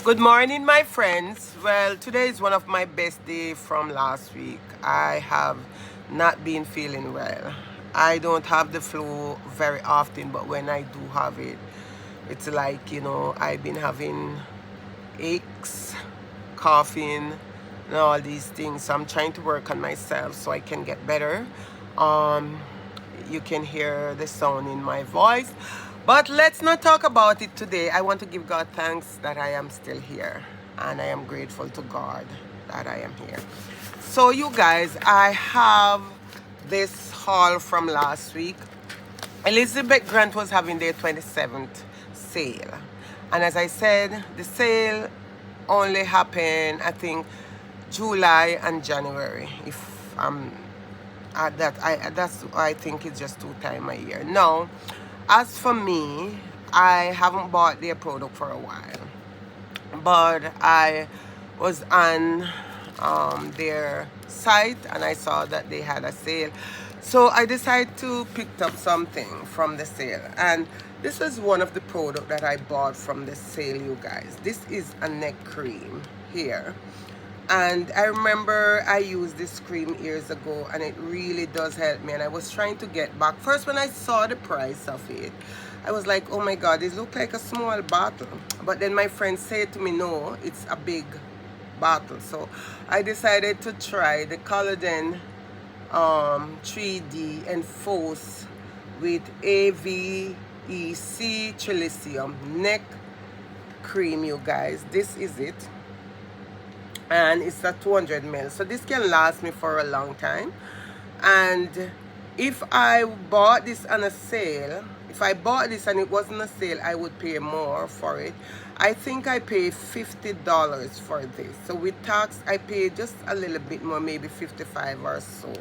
Good morning, my friends. Well, today is one of my best days from last week. I have not been feeling well. I don't have the flu very often, but when I do have it, it's like, I've been having aches, coughing, and all these things. So I'm trying to work on myself so I can get better. Um, you can hear the sound in my voice. But let's not talk about it today. I want to give God thanks that I am still here. And I am grateful to God that I am here. So you guys, I have this haul from last week. Elizabeth Grant was having their 27th sale. And as I said, the sale only happened, I think, July and January. If that's I think it's just 2 times a year. Now, as for me, I haven't bought their product for a while, but I was on their site and I saw that they had a sale, so I decided to pick up something from the sale, and this is one of the products that I bought from the sale, you guys. This is a neck cream here. And I remember I used this cream years ago and it really does help me, and I was trying to get back. First, when I saw the price of it, I was like, oh my god, this looks like a small bottle. But then my friend said to me, no, it's a big bottle. So I decided to try the collagen 3D Enforce with AVEC Trilicium neck cream, you guys. This is it, and it's a 200 ml, so this can last me for a long time. And if I bought this on a sale, if I bought this and it wasn't a sale, I would pay more for it. I think I paid $50 for this, so with tax I paid just a little bit more, maybe 55 or so.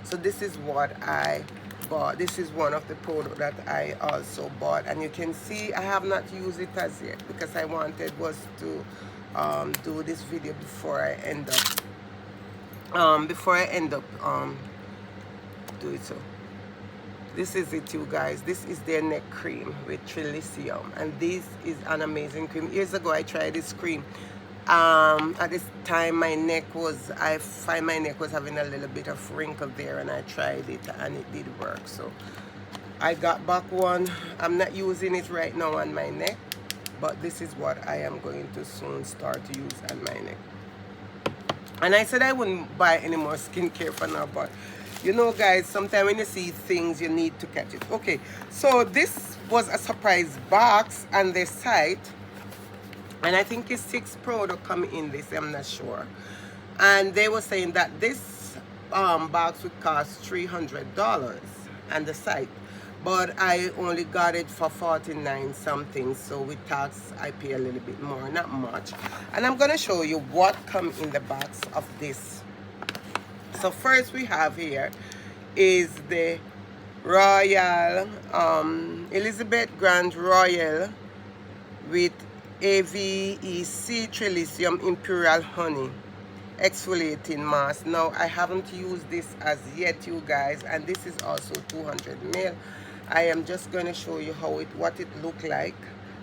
So this is what I bought. This is one of the products that I also bought, and you can see I have not used it as yet because I wanted was to do this video before I end up do it. So this is it, you guys. This is their neck cream with Trilicium, and this is an amazing cream. Years ago I tried this cream. At this time I find my neck was having a little bit of wrinkle there, and I tried it and it did work. So I got back one. I'm not using it right now on my neck, but this is what I am going to soon start to use on my neck. And I said I wouldn't buy any more skincare for now, but you know, guys, sometimes when you see things, you need to catch it. Okay, so this was a surprise box on their site, and I think it's 6 products come in this, I'm not sure. And they were saying that this box would cost $300 on the site, but I only got it for 49 something, so with tax I pay a little bit more, not much. And I'm gonna show you what come in the box of this. So first we have here is the Royal Elizabeth Grant Royal with AVEC Trilicium Imperial Honey Exfoliating Mask. Now I haven't used this as yet, you guys, and this is also 200 ml. I am just going to show you what it look like.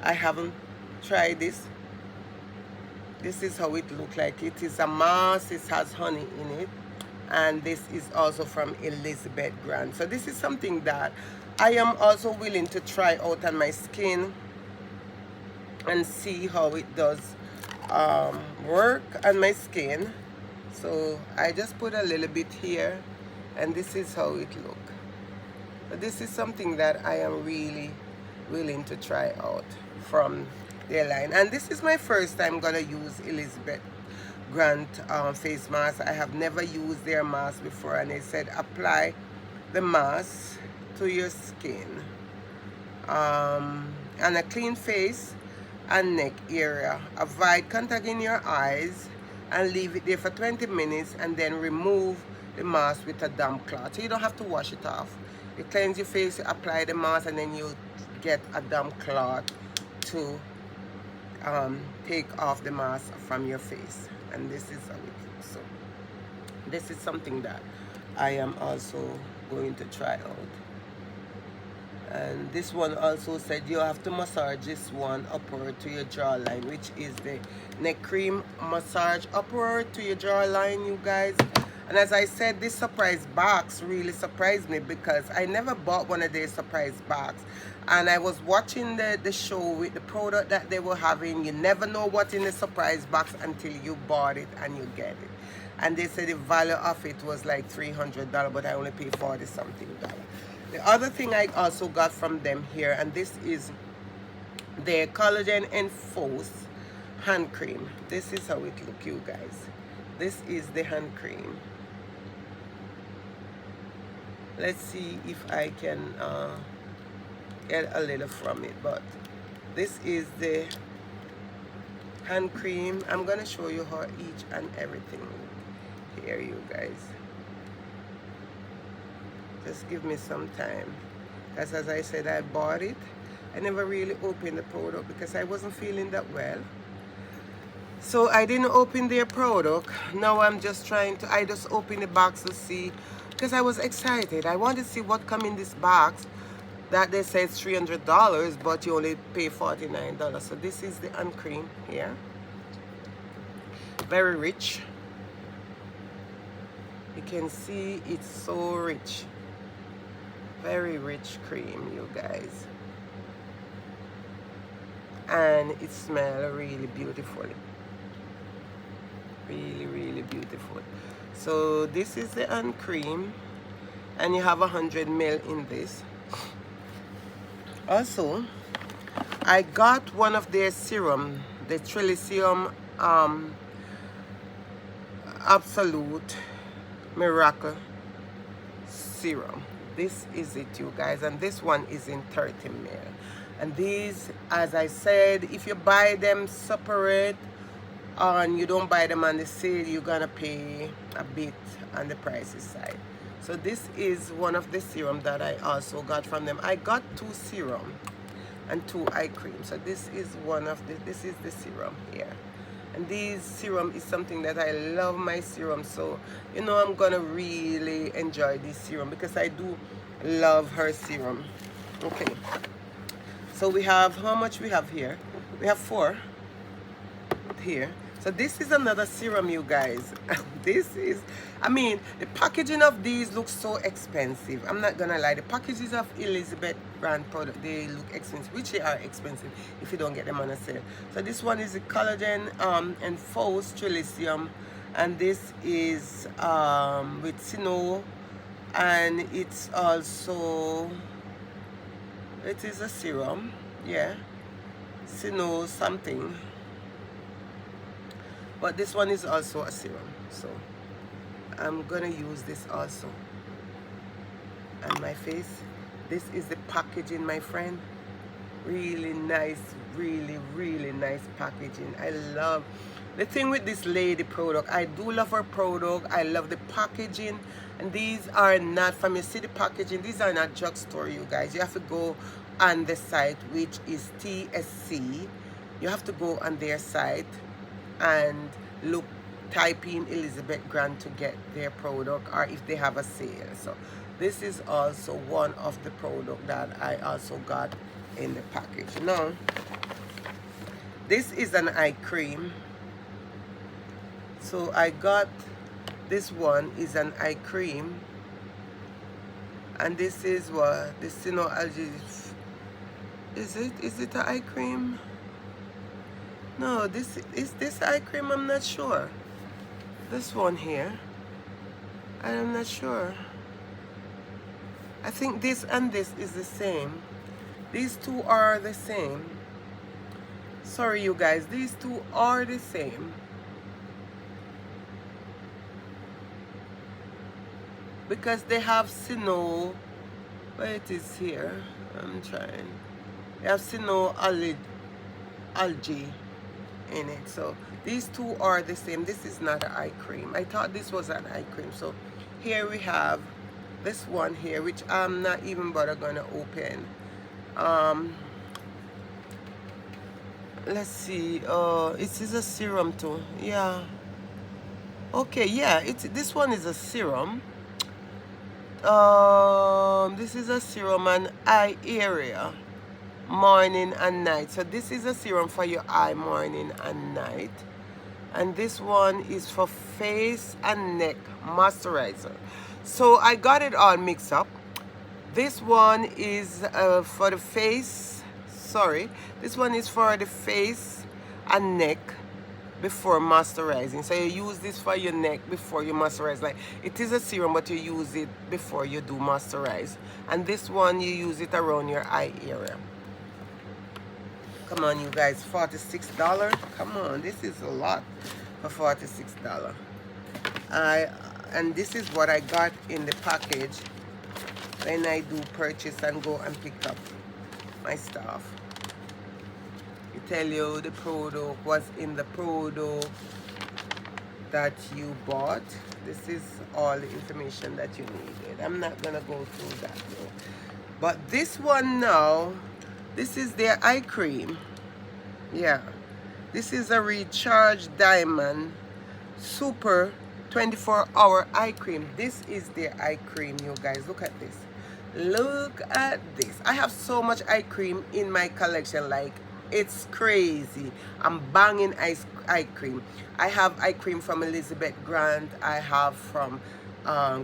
I haven't tried this. This is how it look like. It is a mask. It has honey in it, and this is also from Elizabeth Grant. So this is something that I am also willing to try out on my skin and see how it does work on my skin. So I just put a little bit here, and this is how it look. But this is something that I am really willing to try out from their line, and this is my first time gonna use Elizabeth Grant face mask. I have never used their mask before, and they said apply the mask to your skin and a clean face and neck area. Avoid contact in your eyes and leave it there for 20 minutes, and then remove the mask with a damp cloth. So you don't have to wash it off. You cleanse your face, you apply the mask, and then you get a damp cloth to take off the mask from your face. And this is how it looks. So this is something that I am also going to try out. And this one also said you have to massage this one upward to your jawline, which is the neck cream massage upward to your jawline, you guys. And as I said, this surprise box really surprised me because I never bought one of these surprise box. And I was watching the show with the product that they were having. You never know what's in the surprise box until you bought it and you get it. And they said the value of it was like $300, but I only paid 40 something dollars. The other thing I also got from them here, and this is their collagen enforced hand cream. This is how it look, you guys. This is the hand cream. Let's see if I can get a little from it, but this is the hand cream. I'm gonna show you how each and everything here, you guys. Just give me some time, because as I said, I bought it. I never really opened the product because I wasn't feeling that well, so I didn't open their product. Now I'm just trying to, I just opened the box to see, because I was excited. I wanted to see what come in this box that they say it's $300, but you only pay $49. So this is the hand cream here. Very rich. You can see it's so rich. Very rich cream, you guys. And it smells really beautiful. Really, really beautiful. So this is the hand cream, and you have 100 ml in this. Also, I got one of their serum, the Trilicium Absolute Miracle Serum. This is it, you guys, and this one is in 30 ml. And these, as I said, if you buy them separate and you don't buy them on the sale, you're gonna pay a bit on the pricey side. So this is one of the serum that I also got from them. I got 2 serum and 2 eye cream. So this is one of the, this is the serum here. And this serum is something that I love, my serum. So, you know, I'm gonna really enjoy this serum because I do love her serum. Okay. So we have, how much we have here? We have 4 here. So this is another serum, you guys. This is, I mean, the packaging of these looks so expensive. I'm not gonna lie. The packages of Elizabeth brand product, they look expensive, which they are expensive if you don't get them on a sale. So this one is the collagen enforced Trilicium, and this is with Sino, and it's also, it is a serum, yeah, Sino something. But this one is also a serum, so I'm gonna use this also on my face. This is the packaging, my friend. Really nice, really, really nice packaging. I love the thing with this lady product. I do love her product. I love the packaging, and these are not from your city packaging. These are not drugstore, you guys. You have to go on the site, which is TSC. You have to go on their site and look, type in Elizabeth Grant to get their product, or if they have a sale. So this is also one of the product that I also got in the package. Now this is an eye cream. So I got, this one is an eye cream, and this is what this, you know, is it an eye cream? No, this is this eye cream, I'm not sure. This one here, I'm not sure. I think this and this is the same. These two are the same. Sorry, you guys, these two are the same. Because they have Sino, where it is here, I'm trying. They have Sino algae in it. So these two are the same. This is not an eye cream. I thought this was an eye cream. So here we have this one here, which I'm not even gonna open. Let's see, it is a serum too. Yeah, okay, yeah, this one is a serum. This is a serum and eye area, morning and night. So this is a serum for your eye, morning and night. And this one is for face and neck moisturizer. So I got it all mixed up. This one is for the face. Sorry, this one is for the face and neck before moisturizing. So you use this for your neck before you moisturize. Like, it is a serum, but you use it before you do moisturize. And this one, you use it around your eye area. Come on, you guys, $46. Come on, this is a lot for $46. And this is what I got in the package when I do purchase and go and pick up my stuff. You tell you the product, what's in the product that you bought. This is all the information that you needed. I'm not gonna go through that though. But this one now, this is their eye cream. Yeah, this is a Recharge Diamond Super 24-hour eye cream. This is their eye cream, you guys. Look at this. Look at this. I have so much eye cream in my collection, like it's crazy. I'm banging eye cream. I have eye cream from Elizabeth Grant. I have from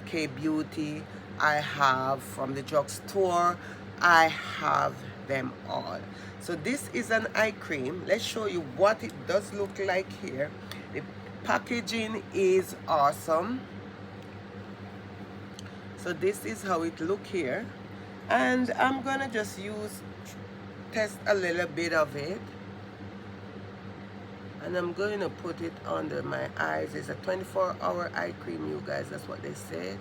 K-Beauty. I have from the drugstore. I have them all. So this is an eye cream. Let's show you what it does look like here. The packaging is awesome. So this is how it look here. And I'm gonna just test a little bit of it. And I'm going to put it under my eyes. It's a 24-hour eye cream, you guys. That's what they said.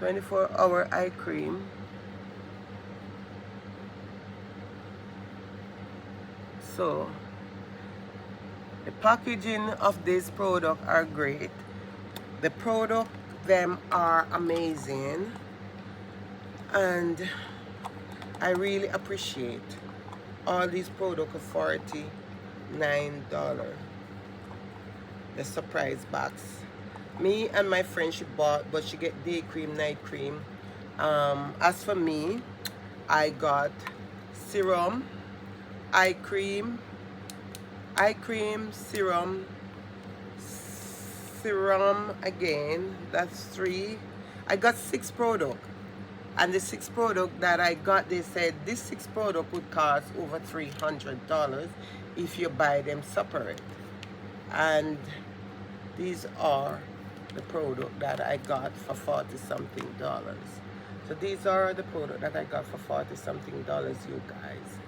24-hour eye cream. So the packaging of this product are great. The product them are amazing, and I really appreciate all these products for $49. The surprise box. Me and my friend, she bought, but she get day cream, night cream. As for me, I got serum, eye cream, serum again. That's 3. I got 6 products. And the 6 product that I got, they said this 6 product would cost over $300 if you buy them separate. And these are the product that I got for $40-something. So these are the product that I got for $40-something, you guys.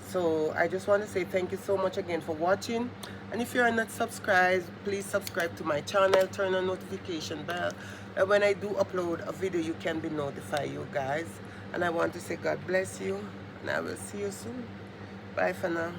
So I just want to say thank you so much again for watching. And if you're not subscribed, please subscribe to my channel, turn on notification bell. And when I do upload a video, you can be notified, you guys. And I want to say God bless you, and I will see you soon. Bye for now.